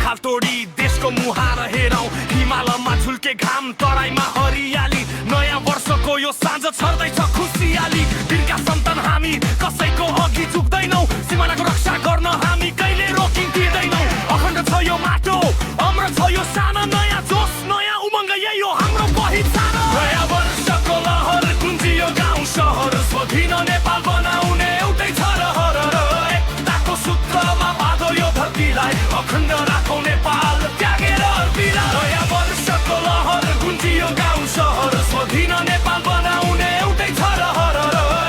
खाल तोडी देशको मुहार हेरौँ हिमालयमा झुल्के घाम तराईमा हरियाली नयाँ वर्षको यो साँझ छर्दैछ खुसियाली वीरका सन्तान हामी कसैको अघि झुक्दैनौँ सिमानाको रक्षा गर्न हामी कहिले रोकिँदैनौँ अखण्ड छ यो माटो अम्र छ यो सानो नयाँ जोस नयाँ उमङ्ग यही हो हाम्रो पहिचान नयाँ वर्षको लहर गुन्जियो गाउँ सहर स्वाधीन नेपाल बनाउने एउटै छ रहर एकताको सूत्रमा बाँधो यो धरतीलाई अखण्ड राखौँ नेपाल त्यागेर अर्पीलाई नयाँ वर्षको लहर गुन्जियो गाउँ सहर स्वाधीन नेपाल बनाउने एउटै छ रहर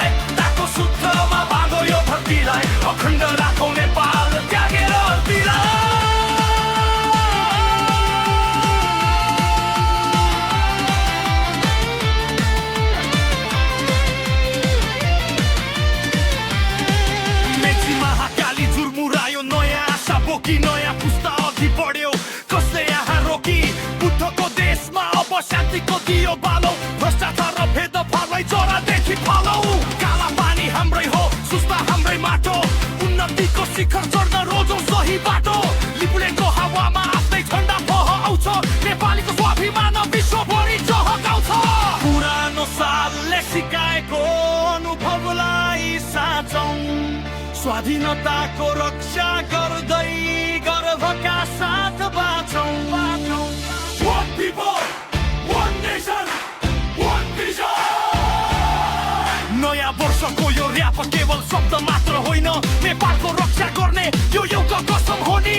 एकताको सूत्रमा बाँधो यो धरतीलाई अखण्ड राखौँ नेपाल त्यागेर अर्पीलाई बोकी नयाँ पुस्ता अघि बढ्यो कसले यहाँ रोकी बुद्धको देशमा अब शान्तिको दियो बालौ भ्रष्टाचार र भेदभावलाई जरादेखि फालौ काला पानी हाम्रै हो सुस्ता हाम्रै माटो उन्नतिको शिखर चढ्न रोजौँ सही बाटो लिपुलेको हावामा आफ्नै ठन्डा फह आउँछ नेपालीको स्वाभिमान विश्वभरि चहकाउँछ पुरानो सालले सिकाएको अनुभवलाई साँचौँ स्वाधीनताको रक्षा गर्दै गर्वका साथ बाँचौँ One people, one nation, one vision नयाँ वर्षको यो र्याप केवल शब्द मात्र होइन नेपालको रक्षा गर्ने यो एउटा कसम हो नि